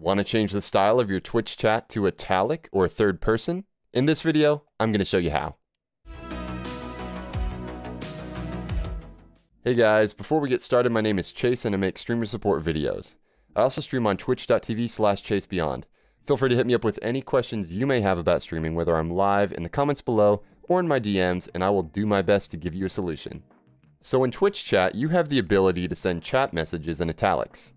Want to change the style of your Twitch chat to italic or third person? In this video, I'm going to show you how. Hey guys, before we get started, my name is Chase and I make streamer support videos. I also stream on twitch.tv/ChaseBeyond. Feel free to hit me up with any questions you may have about streaming, whether I'm live in the comments below or in my DMs, and I will do my best to give you a solution. So in Twitch chat, you have the ability to send chat messages in italics.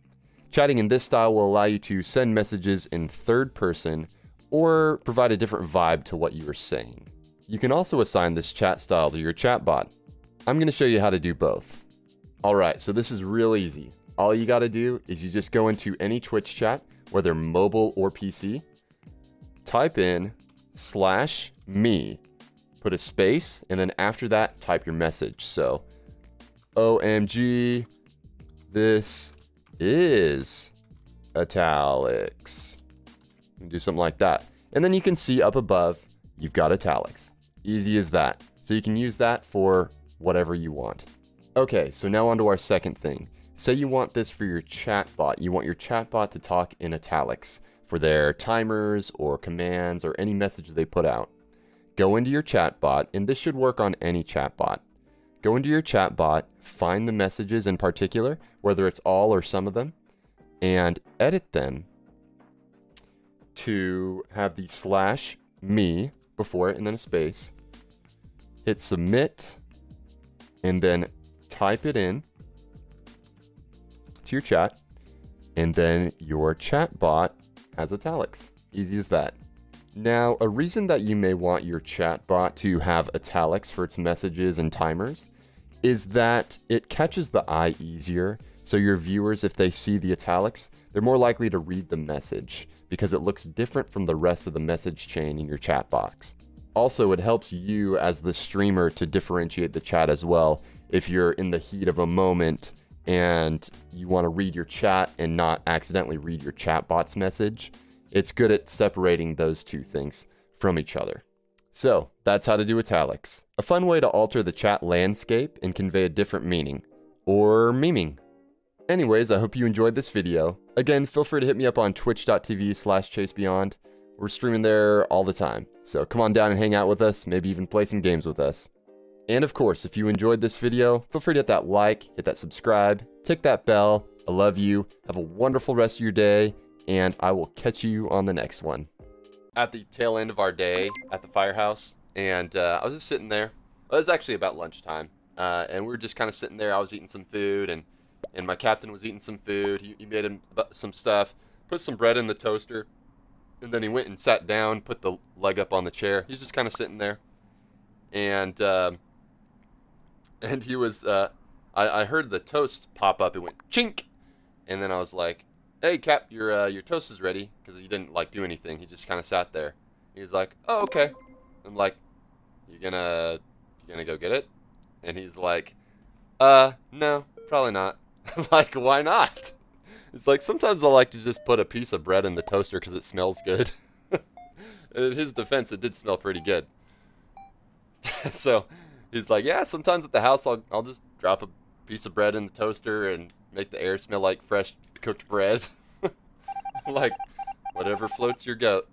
Chatting in this style will allow you to send messages in third person or provide a different vibe to what you are saying. You can also assign this chat style to your chatbot. I'm going to show you how to do both. Alright, so this is real easy. All you got to do is you just go into any Twitch chat, whether mobile or PC, type in /me, put a space, and then after that, type your message. So, OMG, this is italics. Do something like that. And then you can see up above, you've got italics. Easy as that. So you can use that for whatever you want. Okay, so now on to our second thing. Say you want this for your chatbot. You want your chatbot to talk in italics for their timers or commands or any message they put out. Go into your chatbot, and this should work on any chatbot. Go into your chatbot, find the messages in particular, whether it's all or some of them, and edit them to have the /me before it and then a space. Hit submit, and then type it in to your chat, and then your chatbot has italics. Easy as that. Now, a reason that you may want your chatbot to have italics for its messages and timers is that it catches the eye easier. So your viewers, if they see the italics, they're more likely to read the message because it looks different from the rest of the message chain in your chat box. Also, it helps you as the streamer to differentiate the chat as well. If you're in the heat of a moment and you want to read your chat and not accidentally read your chatbot's message, it's good at separating those two things from each other. So that's how to do italics. A fun way to alter the chat landscape and convey a different meaning, or memeing. Anyways, I hope you enjoyed this video. Again, feel free to hit me up on twitch.tv/ChaseBeyond. We're streaming there all the time. So come on down and hang out with us, maybe even play some games with us. And of course, if you enjoyed this video, feel free to hit that like, hit that subscribe, tick that bell. I love you. Have a wonderful rest of your day, and I will catch you on the next one. At the tail end of our day at the firehouse, and I was just sitting there. Well, it was actually about lunchtime, and we were just kind of sitting there. I was eating some food, and my captain was eating some food. He made him some stuff, put some bread in the toaster, and then he went and sat down, put the leg up on the chair. He's just kind of sitting there, and he was, I heard the toast pop up. It went chink, and then I was like, "Hey, Cap, your toast is ready," because he didn't like do anything. He just kind of sat there. He was like, "Oh, okay." I'm like, "You gonna go get it?" And he's like, "No, probably not." I'm like, "Why not?" It's like, sometimes I like to just put a piece of bread in the toaster because it smells good. And in his defense, it did smell pretty good. So he's like, "Yeah, sometimes at the house I'll just drop a piece of bread in the toaster and make the air smell like fresh cooked bread." I'm like, whatever floats your goat.